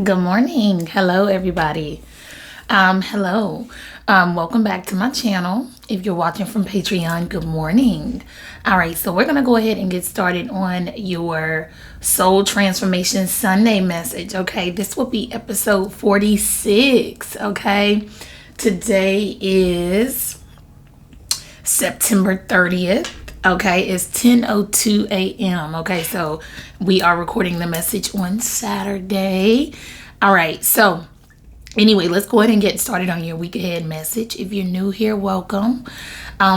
Good morning. Hello, everybody. Hello. Welcome back to my channel. If you're watching from Patreon, good morning. All right, so we're going to go ahead and get started on your Soul Transformation Sunday message, okay? This will be episode 46, okay? Today is September 30th. Okay, it's 10:02 a.m. Okay, so we are recording the message on Saturday. All right, so anyway, let's go ahead and get started on your week ahead message. If you're new here, welcome.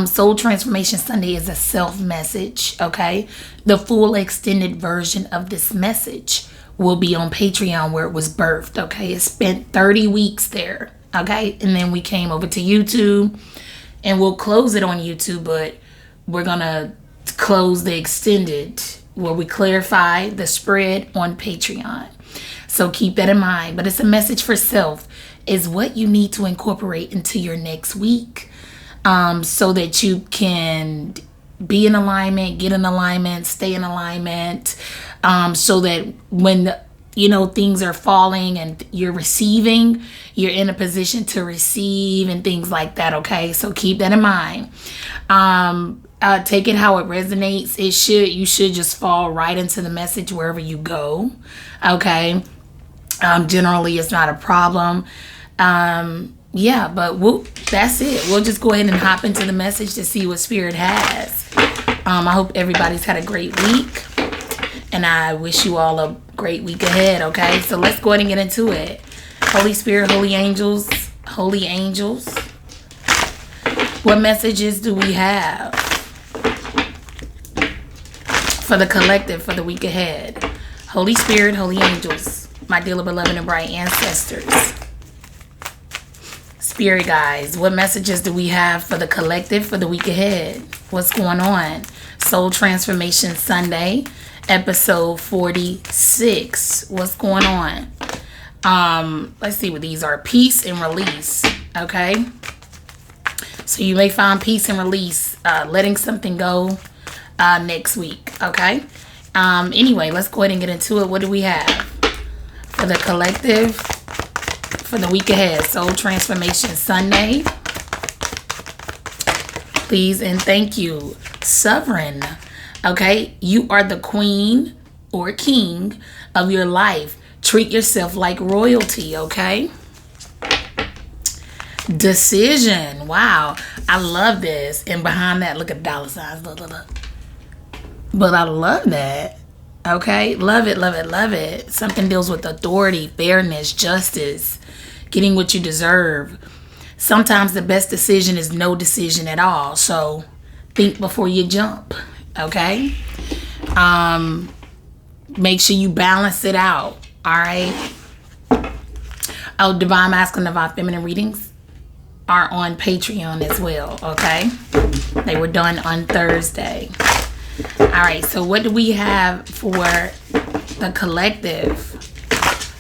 Soul Transformation Sunday is a self message. Okay, the full extended version of this message will be on Patreon where it was birthed. Okay, it spent 30 weeks there. Okay, and then we came over to YouTube, and we'll close it on YouTube, but we're going to close the extended where we clarify the spread on Patreon. So keep that in mind. But it's a message for self is what you need to incorporate into your next week so that you can be in alignment, get in alignment, stay in alignment, so that when things are falling and you're receiving, you're in a position to receive and things like that. Okay, so keep that in mind. Take it how it resonates. You should just fall right into the message wherever you go. Okay. Generally it's not a problem. But that's it. We'll just go ahead and hop into the message to see what Spirit has. I hope everybody's had a great week, and I wish you all a great week ahead. Okay, so let's go ahead and get into it. Holy Spirit, holy angels, what messages do we have for the collective for the week ahead? Holy Spirit, holy angels, my dearly beloved and bright ancestors, spirit guides, what messages do we have for the collective for the week ahead? What's going on? Soul Transformation Sunday, episode 46. What's going on? Let's see what these are. Peace and release. Okay. So you may find peace and release, letting something go next week. Okay. Anyway, let's go ahead and get into it. What do we have for the collective for the week ahead? Soul Transformation Sunday. Please and thank you. Sovereign. Okay. You are the queen or king of your life. Treat yourself like royalty. Okay. Decision. Wow. I love this. And behind that, look at dollar signs. Look. But I love that. Okay. Love it, love it, love it. Something deals with authority, fairness, justice, getting what you deserve. Sometimes the best decision is no decision at all. So think before you jump. Okay. Make sure you balance it out. All right. Oh, Divine Masculine, Divine Feminine readings are on Patreon as well. Okay. They were done on Thursday. All right. So what do we have for the collective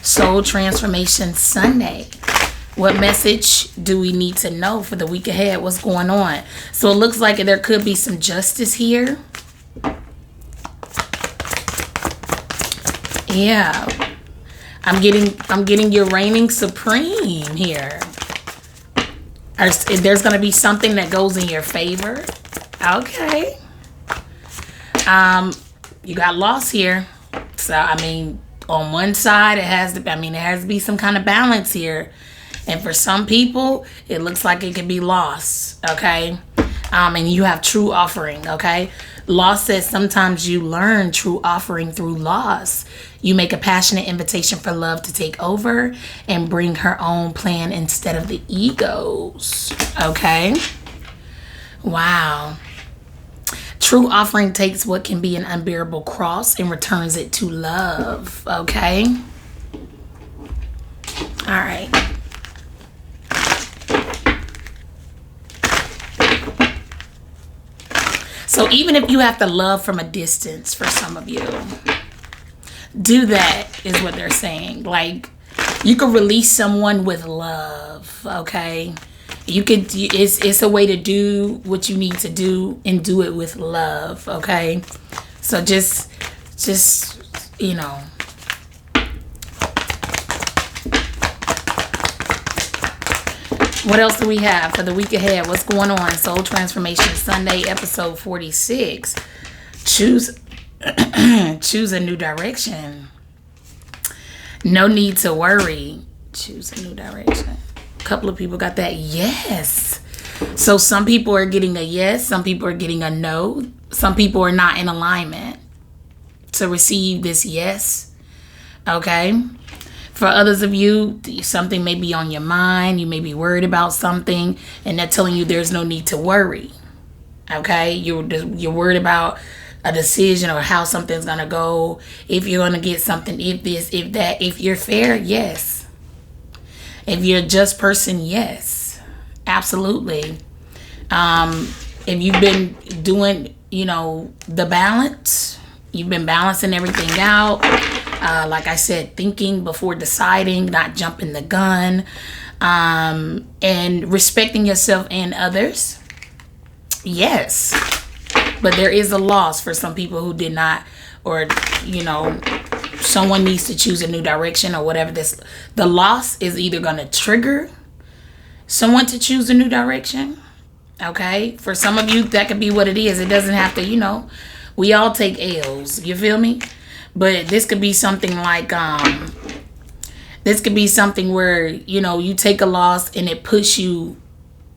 Soul Transformation Sunday? What message do we need to know for the week ahead? What's going on? So it looks like there could be some justice here. Yeah. I'm getting your reigning supreme here. There's going to be something that goes in your favor. Okay. You got loss here. So, on one side, it has to be some kind of balance here. And for some people, it looks like it could be loss. Okay. And you have true offering. Okay. Loss says sometimes you learn true offering through loss. You make a passionate invitation for love to take over and bring her own plan instead of the egos. Okay. Wow. True offering takes what can be an unbearable cross and returns it to love. Okay. All right. So even if you have to love from a distance for some of you, do that is what they're saying. Like, you could release someone with love, okay? It's a way to do what you need to do and do it with love, okay? So just What else do we have for the week ahead? What's going on? Soul Transformation Sunday, episode 46. Choose a new direction. No need to worry. Choose a new direction. A couple of people got that yes. So some people are getting a yes. Some people are getting a no. Some people are not in alignment to receive this yes. Okay. For others of you, something may be on your mind. You may be worried about something, and they're telling you there's no need to worry. Okay. You're worried about a decision or how something's gonna go, if you're gonna get something, if this, if that, if you're fair, yes. If you're a just person, yes, absolutely. If you've been doing, the balance, you've been balancing everything out. Like I said, thinking before deciding, not jumping the gun, and respecting yourself and others, yes. But there is a loss for some people who did not, or, someone needs to choose a new direction or whatever. The loss is either going to trigger someone to choose a new direction. Okay. For some of you, that could be what it is. It doesn't have to, we all take L's. You feel me? But this could be something like, this could be something where, you take a loss and it puts you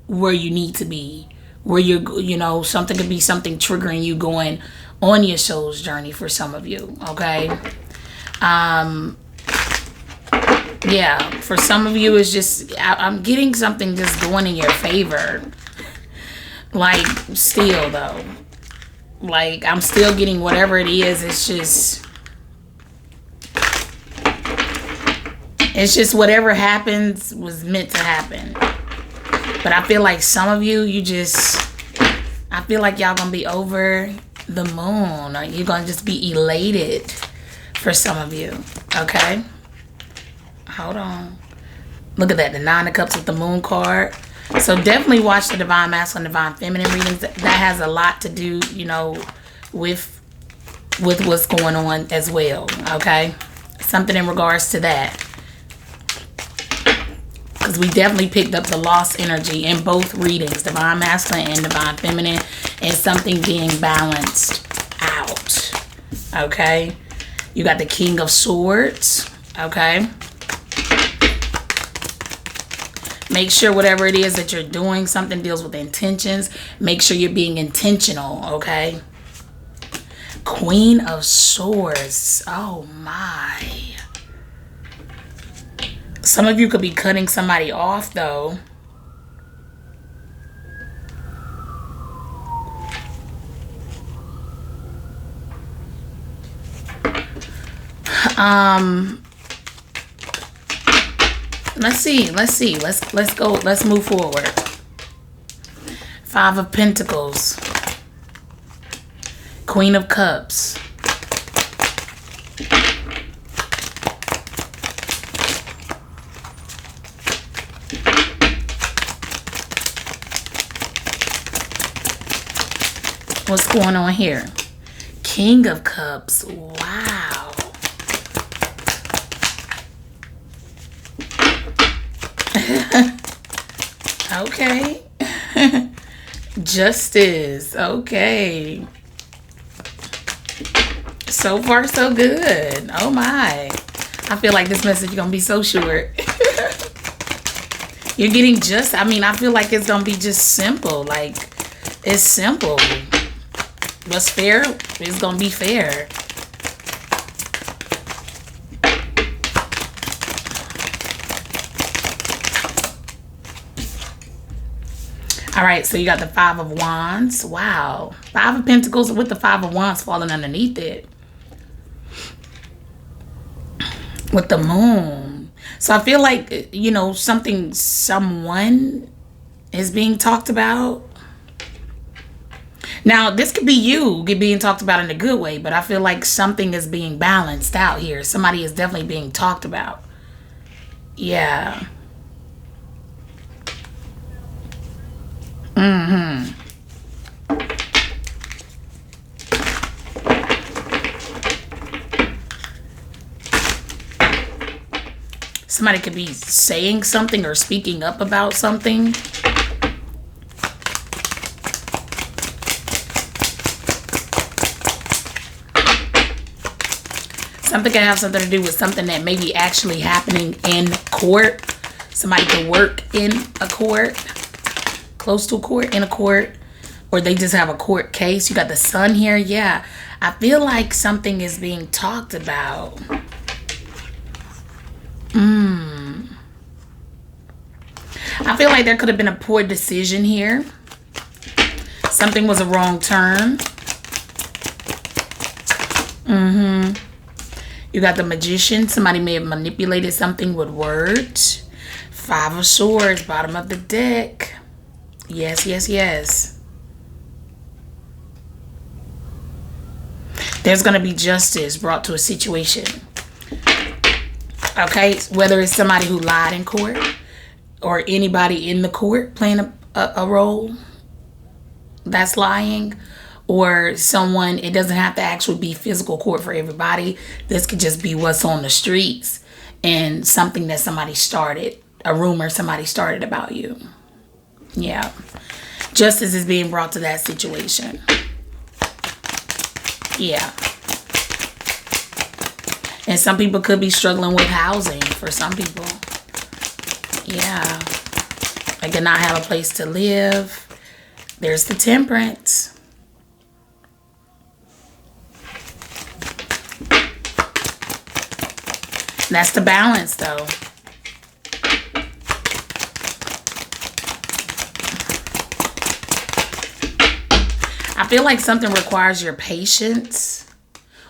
where you need to be. Where you're, something could be something triggering you going on your soul's journey for some of you, okay? Yeah, for some of you, it's just, I'm getting something just going in your favor. Like, still, though. Like, I'm still getting whatever it is, it's just whatever happens was meant to happen. But I feel like some of you, I feel like y'all gonna be over the moon. Or you're gonna just be elated for some of you. Okay? Hold on. Look at that. The 9 of Cups with the Moon card. So definitely watch the Divine Masculine, Divine Feminine readings. That has a lot to do, with what's going on as well. Okay? Something in regards to that. Because we definitely picked up the lost energy in both readings, Divine Masculine and Divine Feminine, and something being balanced out. Okay? You got the King of Swords. Okay? Make sure whatever it is that you're doing, something deals with intentions. Make sure you're being intentional. Okay? Queen of Swords. Oh my. Some of you could be cutting somebody off, though. Let's see. Let's go. Let's move forward. 5 of Pentacles. Queen of Cups. What's going on here? King of Cups. Wow. Okay. Justice. Okay. So far, so good. Oh my. I feel like this message is going to be so short. You're getting I feel like it's going to be just simple. Like, it's simple. What's fair is going to be fair. All right, so you got the 5 of Wands. Wow. 5 of Pentacles with the 5 of Wands falling underneath it. With the Moon. So I feel like, someone is being talked about. Now, this could be you being talked about in a good way, but I feel like something is being balanced out here. Somebody is definitely being talked about. Yeah. Somebody could be saying something or speaking up about something. Something can have something to do with something that may be actually happening in court. Somebody could work in a court, close to a court, in a court, or they just have a court case. You got the sun here. Yeah, I feel like something is being talked about. I feel like there could have been a poor decision here. Something was a wrong turn. You got the Magician. Somebody may have manipulated something with words. 5 of Swords, bottom of the deck. Yes, yes, yes. There's going to be justice brought to a situation. Okay, whether it's somebody who lied in court or anybody in the court playing a role that's lying, or someone, it doesn't have to actually be physical court for everybody. This could just be what's on the streets and something that somebody started, a rumor somebody started about you. Yeah. Justice is being brought to that situation. Yeah. And some people could be struggling with housing for some people. Yeah. They could not have a place to live. There's the Temperance. That's the balance, though. I feel like something requires your patience,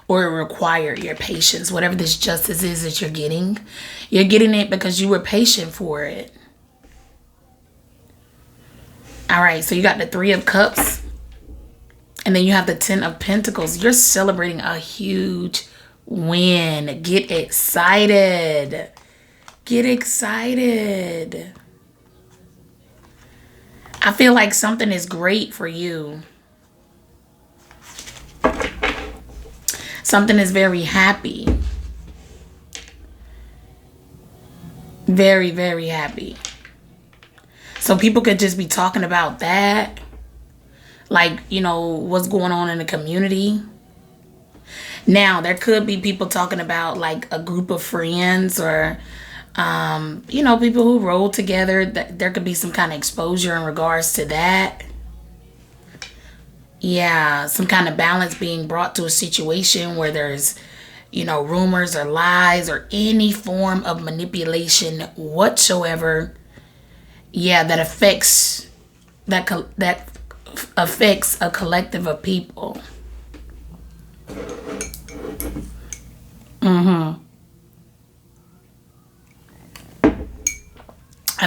or require your patience. Whatever this justice is that you're getting it because you were patient for it. All right, so you got the 3 of Cups, and then you have the 10 of Pentacles. You're celebrating a huge win. Get excited. Get excited. I feel like something is great for you. Something is very happy. Very, very happy. So people could just be talking about that. Like, you know, what's going on in the community. Now, there could be people talking about like a group of friends, or, you know, people who roll together. There could be some kind of exposure in regards to that. Yeah, some kind of balance being brought to a situation where there's, you know, rumors or lies or any form of manipulation whatsoever. Yeah, that affects a collective of people. I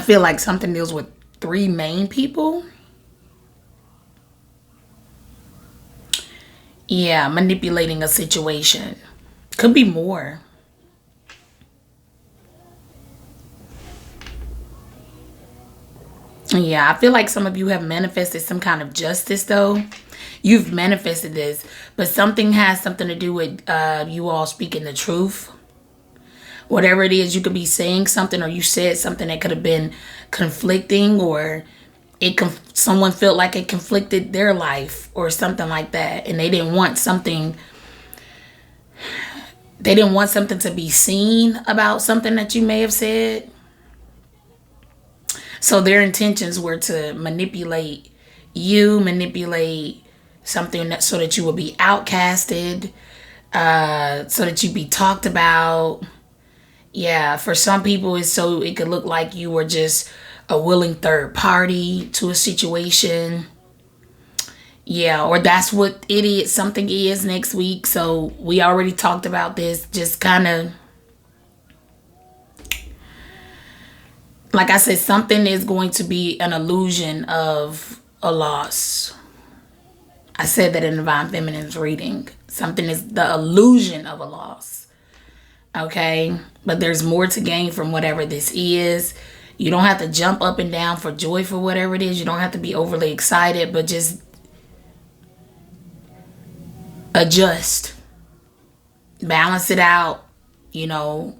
feel like something deals with 3 main people. Yeah, manipulating a situation. Could be more. Yeah, I feel like some of you have manifested some kind of justice, though. You've manifested this, but something has something to do with you all speaking the truth. Whatever it is, you could be saying something, or you said something that could have been conflicting, or someone felt like it conflicted their life or something like that, and they didn't want something to be seen about something that you may have said. So their intentions were to manipulate something so that you will be outcasted, so that you be talked about. Yeah, for some people, it's so it could look like you were just a willing third party to a situation. Yeah, or that's what something is next week. So we already talked about this. Just kind of, like I said, something is going to be an illusion of a loss. I said that in Divine Feminine's reading. Something is the illusion of a loss. Okay, but there's more to gain from whatever this is. You don't have to jump up and down for joy for whatever it is. You don't have to be overly excited, but just adjust, balance it out, you know.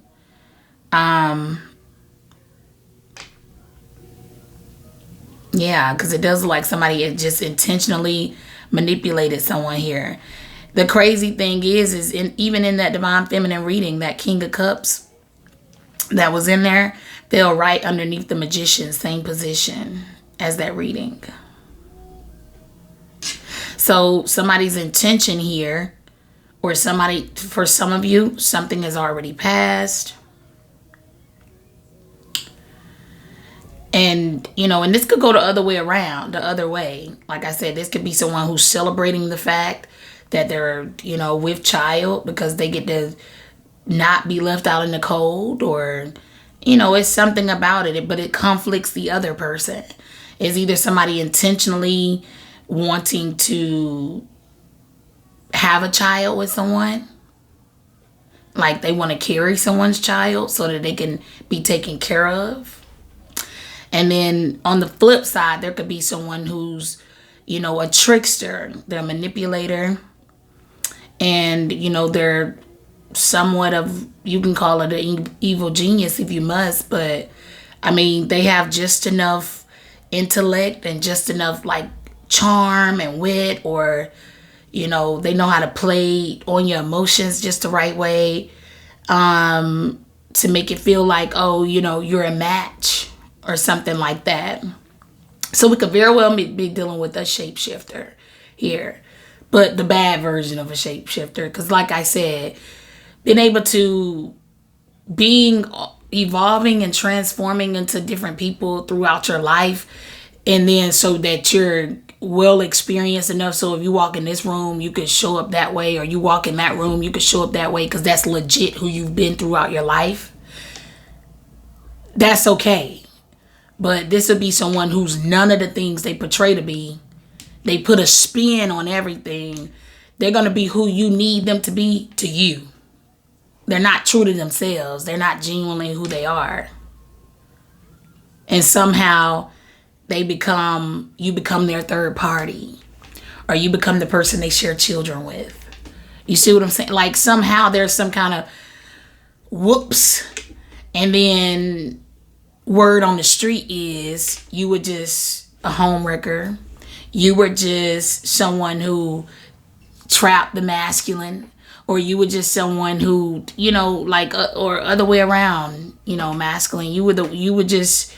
Yeah, because it does look like somebody had just intentionally manipulated someone here. The crazy thing is even in that divine feminine reading, that King of Cups that was in there fell right underneath the Magician, same position as that reading. So somebody's intention here, or somebody, for some of you, something has already passed. And, and this could go the other way around, the other way. Like I said, this could be someone who's celebrating the fact that they're, with child because they get to not be left out in the cold, or, it's something about it, but it conflicts the other person. It's either somebody intentionally wanting to have a child with someone, like they want to carry someone's child so that they can be taken care of. And then on the flip side, there could be someone who's, a trickster, they're a manipulator, and, they're somewhat of, you can call it an evil genius if you must, but I mean, they have just enough intellect and just enough like charm and wit, or, they know how to play on your emotions just the right way, to make it feel like, oh, you're a match or something like that. So we could very well be dealing with a shapeshifter here, but the bad version of a shapeshifter. Because like I said, being able to evolving and transforming into different people throughout your life, and then so that you're well experienced enough, so if you walk in this room you could show up that way, or you walk in that room you could show up that way, because that's legit who you've been throughout your life. That's okay. But this would be someone who's none of the things they portray to be. They put a spin on everything. They're going to be who you need them to be to you. They're not true to themselves. They're not genuinely who they are. And somehow you become their third party, or you become the person they share children with. You see what I'm saying? Like somehow there's some kind of whoops, and then word on the street is you were just a homewrecker. You were just someone who trapped the masculine, or you were just someone who, or other way around, masculine. You were just,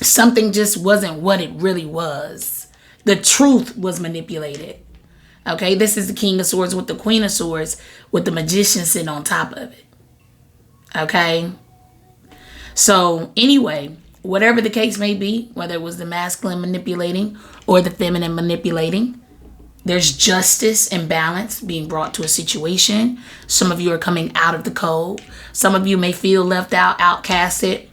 something just wasn't what it really was. The truth was manipulated. Okay, this is the King of Swords with the Queen of Swords with the Magician sitting on top of it. Okay. So anyway, whatever the case may be, whether it was the masculine manipulating or the feminine manipulating, there's justice and balance being brought to a situation. Some of you are coming out of the cold. Some of you may feel left out, outcasted.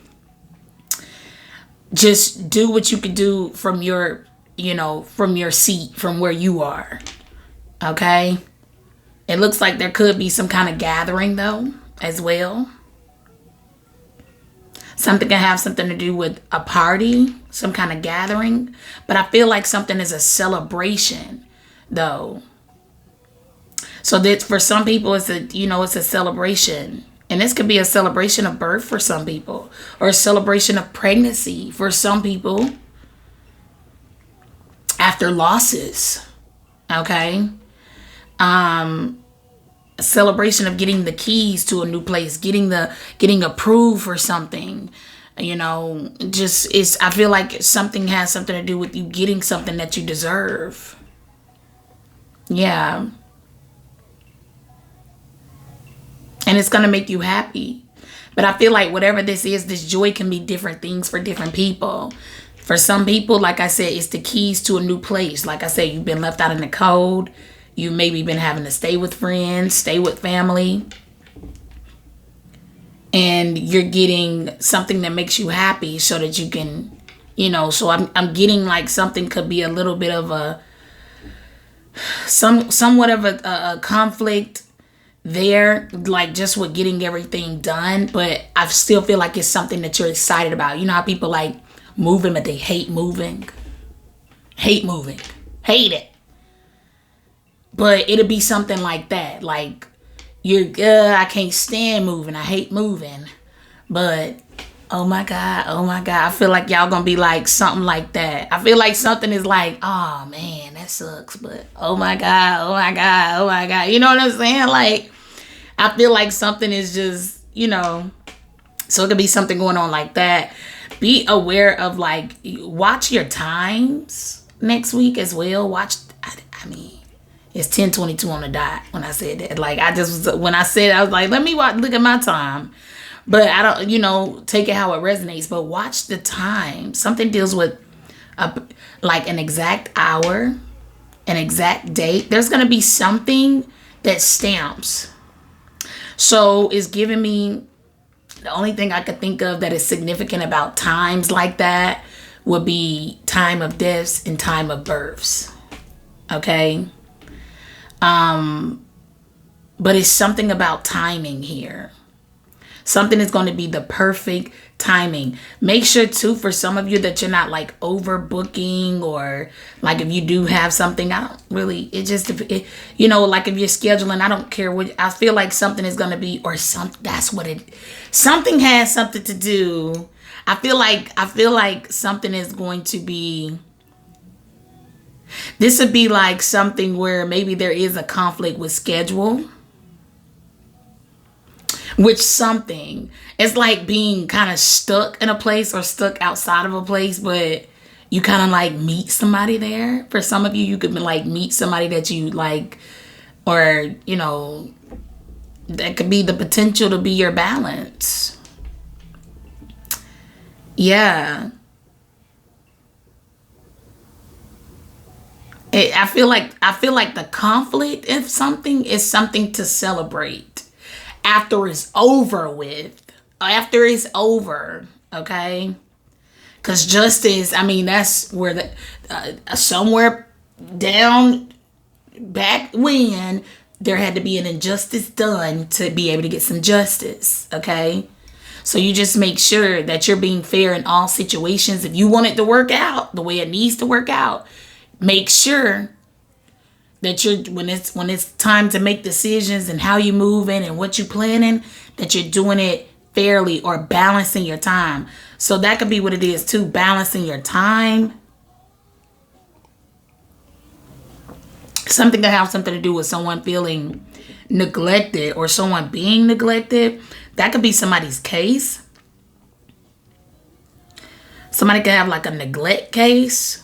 Just do what you can do from your, from your seat, from where you are. Okay? It looks like there could be some kind of gathering though, as well. Something can have something to do with a party, some kind of gathering. But I feel like something is a celebration, though. So that for some people, it's a celebration. And this could be a celebration of birth for some people, or a celebration of pregnancy for some people after losses. Okay? A celebration of getting the keys to a new place, getting approved for something, I feel like something has something to do with you getting something that you deserve. Yeah. And it's going to make you happy. But I feel like whatever this is, this joy can be different things for different people. For some people, like I said, it's the keys to a new place. Like I said, you've been left out in the cold. You maybe been having to stay with friends, stay with family. And you're getting something that makes you happy so that you can, so I'm getting like something could be a little bit of somewhat of a conflict there, like just with getting everything done. But I still feel like it's something that you're excited about. You know how people like moving, but they hate moving. Hate it. But it'll be something like that. Like, I can't stand moving. I hate moving. But Oh my God. Oh my God. I feel like y'all gonna be like something like that. I feel like something is like, oh man, that sucks. But oh my God. Oh my God. Oh my God. You know what I'm saying? Like, I feel like something is just, so it could be something going on like that. Be aware of like, watch your times next week as well. I mean, it's 10:22 on the dot when I said that. Like, when I said it, I was like, let me look at my time. But I don't, take it how it resonates. But watch the time. Something deals with like an exact hour, an exact date. There's going to be something that stamps. So it's giving me, the only thing I could think of that is significant about times like that would be time of deaths and time of births. Okay? But it's something about timing here. Something is going to be the perfect timing. Make sure too, for some of you, that you're not like overbooking, or like if you do have something, I don't really, like if you're scheduling, I don't care what, I feel like something is going to be, or something has something to do. I feel like something is going to be, this would be like something where maybe there is a conflict with schedule. Which something, it's like being kind of stuck in a place or stuck outside of a place, but you kind of like meet somebody there. For some of you, you could like meet somebody that you like, or, that could be the potential to be your balance. Yeah. I feel like the conflict of something is something to celebrate. After it's over with. After it's over. Okay? Because justice, I mean, that's where somewhere down back when there had to be an injustice done to be able to get some justice. Okay? So you just make sure that you're being fair in all situations. If you want it to work out the way it needs to work out, make sure that when it's time to make decisions and how you moving and what you planning, that you're doing it fairly or balancing your time. So that could be what it is too, balancing your time. Something that has something to do with someone feeling neglected or someone being neglected. That could be somebody's case. Somebody could have like a neglect case.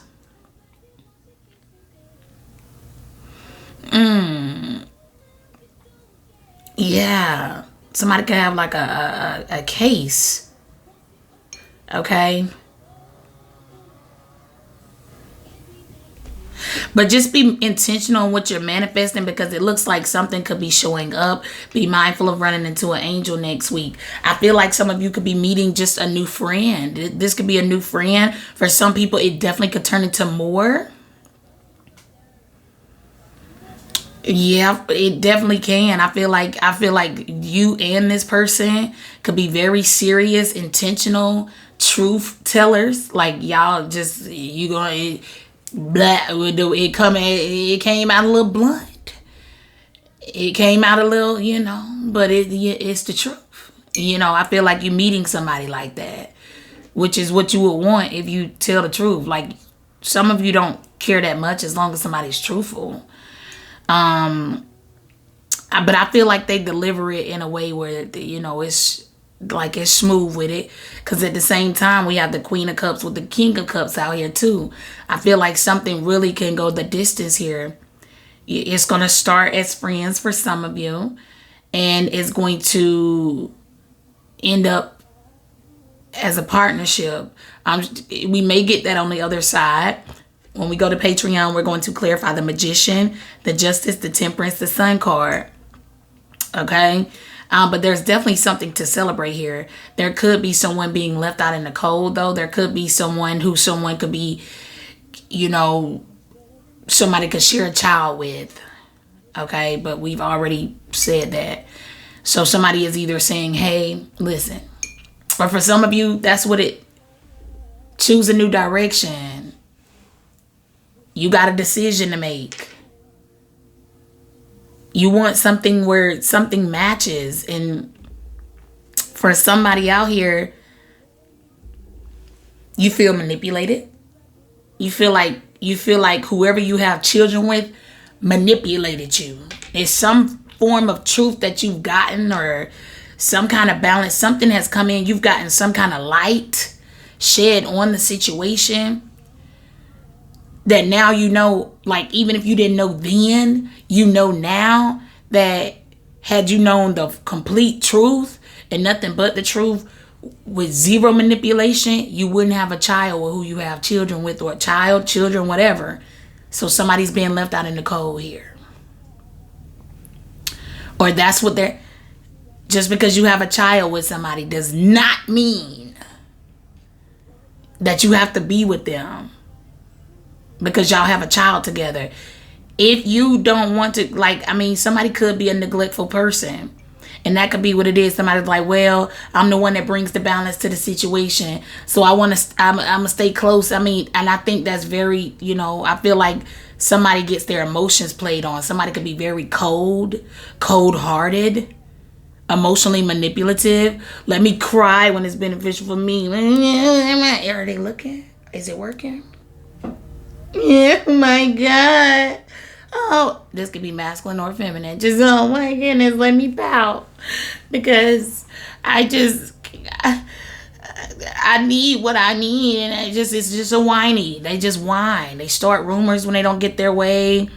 Yeah. Somebody could have like a case. Okay. But just be intentional on what you're manifesting, because it looks like something could be showing up. Be mindful of running into an angel next week. I feel like some of you could be meeting just a new friend. This could be a new friend. For some people, it definitely could turn into more. Yeah, it definitely can. I feel like you and this person could be very serious, intentional, truth tellers. Like y'all just, it came out a little blunt. It came out a little, but it's the truth. I feel like you're meeting somebody like that, which is what you would want if you tell the truth. Like some of you don't care that much as long as somebody's truthful. But I feel like they deliver it in a way where, it's like it's smooth with it. Because at the same time, we have the Queen of Cups with the King of Cups out here too. I feel like something really can go the distance here. It's going to start as friends for some of you. And it's going to end up as a partnership. We may get that on the other side. When we go to Patreon, we're going to clarify the Magician, the Justice, the Temperance, the Sun card. Okay? But there's definitely something to celebrate here. There could be someone being left out in the cold, though. There could be someone could be, somebody could share a child with. Okay? But we've already said that. So somebody is either saying, hey, listen. Or for some of you, that's what choose a new direction. You got a decision to make. You want something where something matches. And for somebody out here, You feel manipulated. You feel like whoever you have children with manipulated you. It's some form of truth that you've gotten, or some kind of balance. Something has come in. You've gotten some kind of light shed on the situation that now you know, like, even if you didn't know then, you know now that had you known the complete truth and nothing but the truth with zero manipulation, you wouldn't have a child or who you have children with, or children, whatever. So somebody's being left out in the cold here. Or that's what they're... Just because you have a child with somebody does not mean that you have to be with them because y'all have a child together. If you don't want to, like, I mean, somebody could be a neglectful person. And that could be what it is. Somebody's like, well, I'm the one that brings the balance to the situation. So I'm going to stay close. I mean, and I think that's very, I feel like somebody gets their emotions played on. Somebody could be very cold-hearted, emotionally manipulative. Let me cry when it's beneficial for me. Are they looking? Is it working? Yeah, oh my God. Oh, this could be masculine or feminine. Just, oh my goodness, let me pout. Because I need what I need, and it's just a whiny. They just whine. They start rumors when they don't get their way.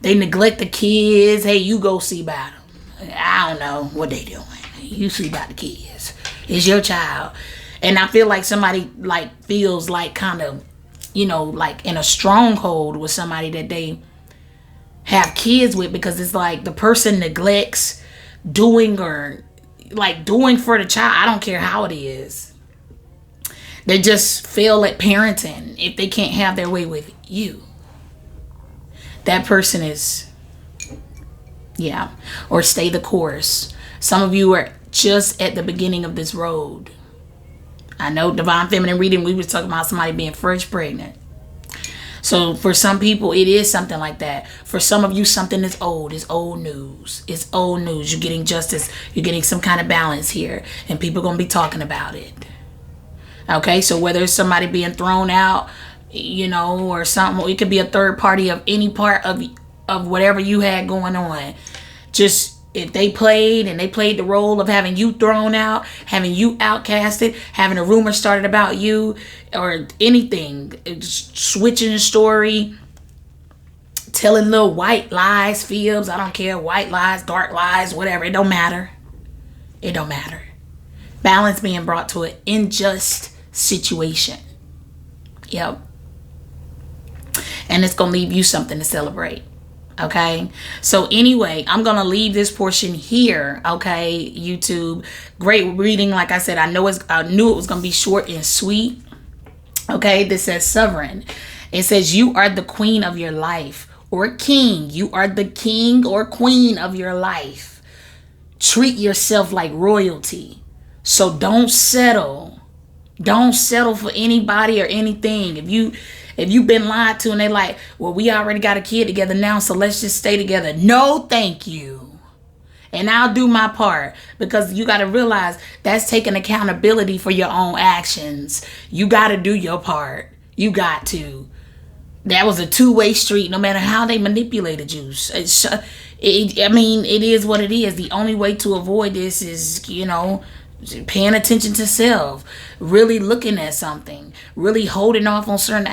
They neglect the kids. Hey, you go see about them. I don't know what they doing. You see about the kids. It's your child. And I feel like somebody feels like kind of, like in a stronghold with somebody that they have kids with, because it's like the person neglects doing for the child. I don't care how it is. They just fail at parenting if they can't have their way with you. That person is, or stay the course. Some of you are just at the beginning of this road. I know Divine Feminine Reading, we was talking about somebody being fresh pregnant. So for some people, it is something like that. For some of you, something is old. It's old news. It's old news. You're getting justice. You're getting some kind of balance here. And people are going to be talking about it. Okay, so whether it's somebody being thrown out, or something, or it could be a third party of any part of whatever you had going on. Just if they played the role of having you thrown out, having you outcasted, having a rumor started about you, or anything, switching the story, telling little white lies, fibs, I don't care, white lies, dark lies, whatever, it don't matter. It don't matter. Balance being brought to an unjust situation. Yep. And it's going to leave you something to celebrate. Okay, so anyway, I'm gonna leave this portion here. Okay, YouTube, great reading. Like I said, I knew it was gonna be short and sweet. Okay, this says sovereign. It says you are the queen of your life, or king. You are the king or queen of your life. Treat yourself like royalty. So don't settle. Don't settle for anybody or anything. If you've been lied to and they like, well, we already got a kid together now, so let's just stay together. No, thank you. And I'll do my part, because you got to realize that's taking accountability for your own actions. You got to do your part. You got to. That was a two-way street, no matter how they manipulated you. It is what it is. The only way to avoid this is, paying attention to self, really looking at something, really holding off on certain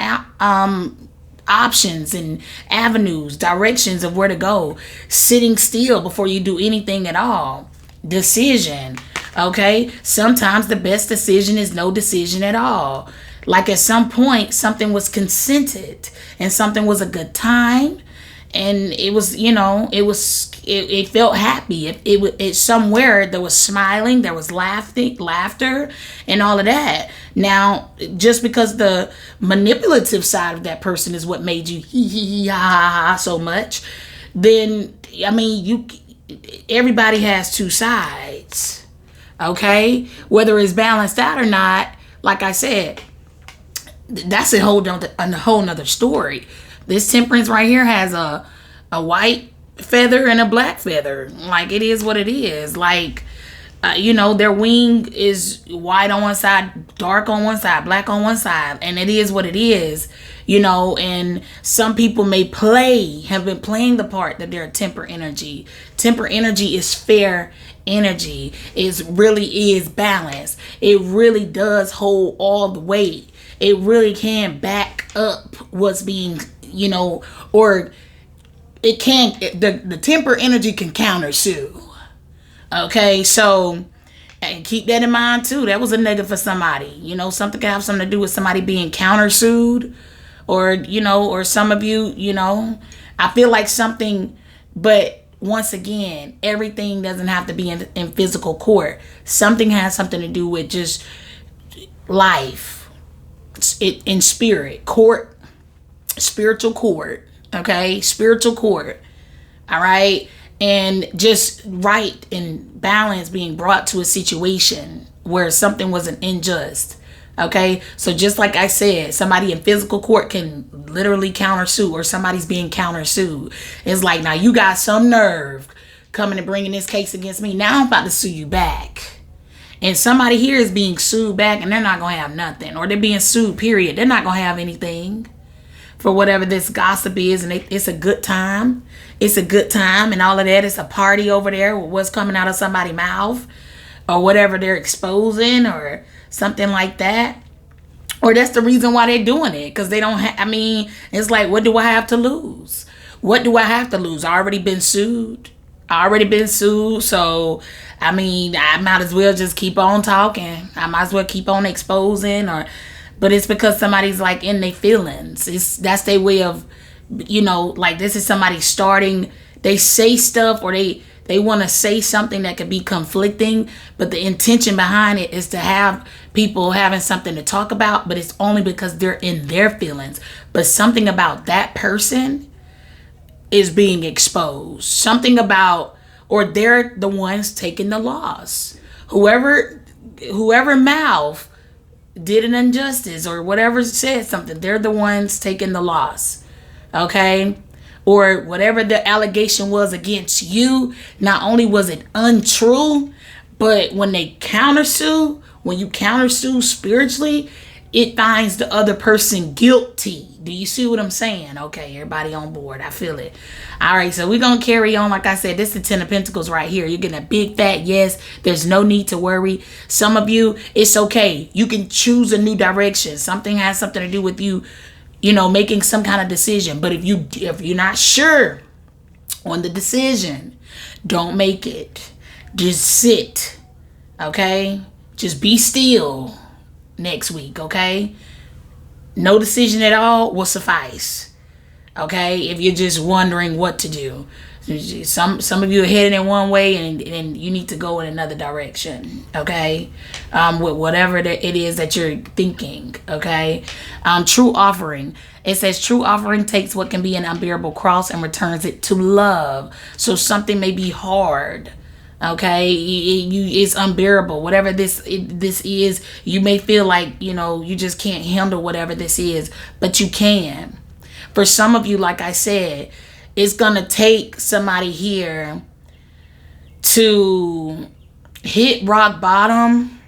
options and avenues, directions of where to go, sitting still before you do anything at all. Decision. Okay, sometimes the best decision is no decision at all. Like at some point something was consented and something was a good time, and it was, it felt happy. It somewhere there was smiling, there was laughter, and all of that. Now, just because the manipulative side of that person is what made you hee ha ha so much, then everybody has two sides. Okay, whether it's balanced out or not, like I said, that's a whole nother story. This temperance right here has a white feather and a black feather. Like, it is what it is. Like, You know, their wing is white on one side, dark on one side, black on one side, and it is what it is, you know. And some people may have been playing the part that they're a temper energy. Temper energy is fair energy. It really is balanced. It really does hold all the weight. It really can back up what's being, you know, or it can, the temper energy can counter sue. Okay, so and keep that in mind too. That was a negative for somebody. You know, something can have something to do with somebody being countersued, or you know, or some of you, you know, I feel like something. But once again, everything doesn't have to be in physical court. Something has something to do with just life, in spirit court, spiritual court. Okay, spiritual court. All right. And just right and balance being brought to a situation where something wasn't unjust. Okay. So just like I said, somebody in physical court can literally countersue, or somebody's being countersued. It's like, now you got some nerve coming and bringing this case against me. Now I'm about to sue you back. And somebody here is being sued back, and they're not going to have nothing. Or they're being sued, period. They're not going to have anything for whatever this gossip is. And it's a good time. It's a good time and all of that. It's a party over there with what's coming out of somebody's mouth, or whatever they're exposing, or something like that. Or that's the reason why they're doing it, because they don't I mean, it's like, what do I have to lose? What do I have to lose? I already been sued. So I mean, I might as well just keep on talking. I might as well keep on exposing. But it's because somebody's like in their feelings. That's their way of, you know, like, this is somebody starting, they say stuff, or they want to say something that could be conflicting, but the intention behind it is to have people having something to talk about, but it's only because they're in their feelings. But something about that person is being exposed. Something about, or they're the ones taking the loss. Whoever mouth did an injustice, or whatever said something, they're the ones taking the loss. Okay? Or whatever the allegation was against you, not only was it untrue, but when you countersue spiritually, it finds the other person guilty. Do you see what I'm saying? Okay, everybody on board. I feel it. All right, so we're going to carry on. Like I said, this is the 10 of Pentacles right here. You're getting a big fat yes. There's no need to worry. Some of you, it's okay. You can choose a new direction. Something has something to do with you, you know, making some kind of decision. But if you're not sure on the decision, don't make it. Just sit. Okay? Just be still next week, okay? No decision at all will suffice. Okay? If you're just wondering what to do. Some of you are headed in one way, and you need to go in another direction. Okay? With whatever it is that you're thinking. Okay? True offering. It says true offering takes what can be an unbearable cross and returns it to love. So something may be hard. Okay, it's unbearable. Whatever this is, you may feel like, you know, you just can't handle whatever this is, but you can. For some of you, like I said, it's gonna take somebody here to hit rock bottom,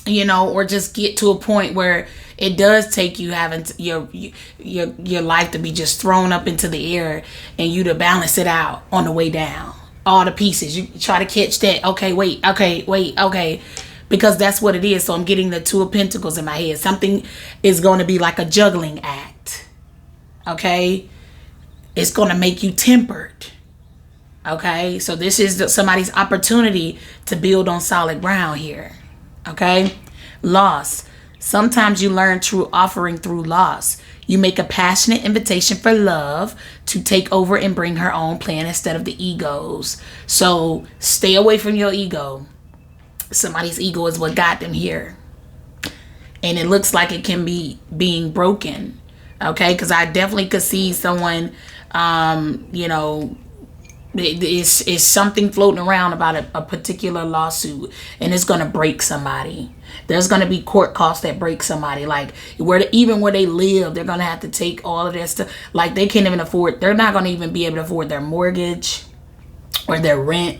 you know, or just get to a point where it does take you having your life to be just thrown up into the air, and you to balance it out on the way down. All the pieces, you try to catch that. Okay, wait, because that's what it is. So I'm getting the 2 of Pentacles in my head. Something is going to be like a juggling act. Okay, it's going to make you tempered. Okay, so this is somebody's opportunity to build on solid ground here. Okay, loss. Sometimes you learn true offering through loss. You make a passionate invitation for love to take over and bring her own plan instead of the egos. So stay away from your ego. Somebody's ego is what got them here. And it looks like it can be being broken. Okay, because I definitely could see someone, you know, is something floating around about a particular lawsuit, and it's going to break somebody. There's going to be court costs that break somebody, like even where they live, they're going to have to take all of that stuff. Like they can't even afford, they're not going to even be able to afford their mortgage or their rent.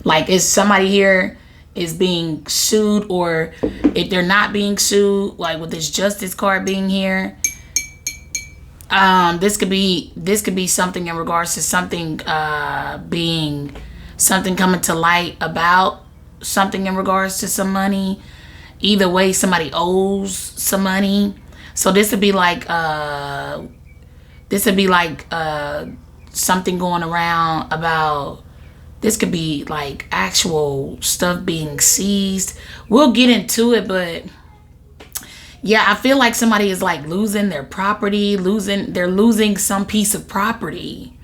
Like, is somebody here, is being sued, or if they're not being sued, like with this justice card being here, this could be something in regards to something being something coming to light about something in regards to some money. Either way, somebody owes some money. So this would be like something going around about, this could be like actual stuff being seized. We'll get into it, but yeah, I feel like somebody is like losing their property, they're losing some piece of property.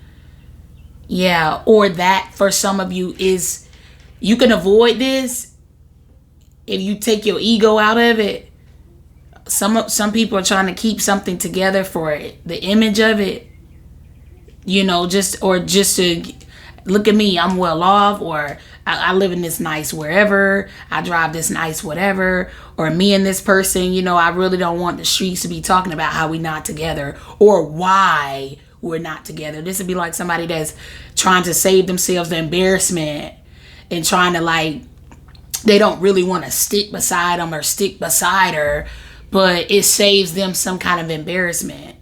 Yeah, or that for some of you is, you can avoid this if you take your ego out of it. Some people are trying to keep something together for it, the image of it, you know, just to look at me, I'm well off, or I live in this nice wherever, I drive this nice whatever, or me and this person, you know, I really don't want the streets to be talking about how we not together or why we're not together. This would be like somebody that's trying to save themselves the embarrassment and trying to, like, they don't really want to stick beside them or stick beside her, but it saves them some kind of embarrassment.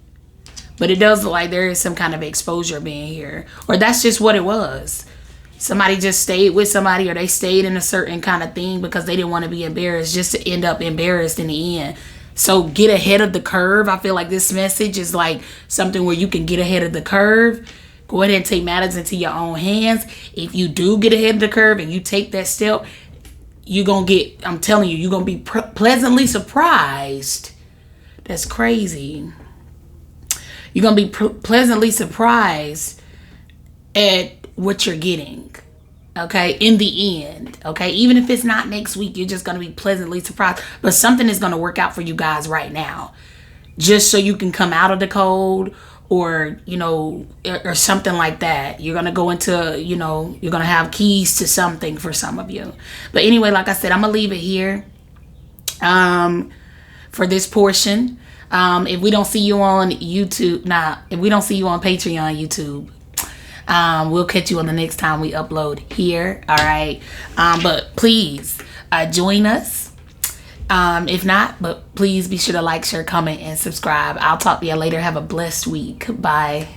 But it does look like there is some kind of exposure being here, or that's just what it was. Somebody just stayed with somebody, or they stayed in a certain kind of thing because they didn't want to be embarrassed, just to end up embarrassed in the end. So get ahead of the curve. I feel like this message is like something where you can get ahead of the curve. Go ahead and take matters into your own hands. If you do get ahead of the curve and you take that step, you're going to get, I'm telling you, you're going to be pleasantly surprised. That's crazy. You're going to be pleasantly surprised at what you're getting. Okay, in the end. Okay, even if it's not next week, you're just going to be pleasantly surprised. But something is going to work out for you guys right now, just so you can come out of the cold, or, you know, or something like that. You're going to go into, you know, you're going to have keys to something for some of you. But anyway, like I said, I'm going to leave it here for this portion. If we don't see you on YouTube, if we don't see you on Patreon, YouTube, we'll catch you on the next time we upload here. All right. But please join us. If not, but please be sure to like, share, comment, and subscribe. I'll talk to you later. Have a blessed week. Bye.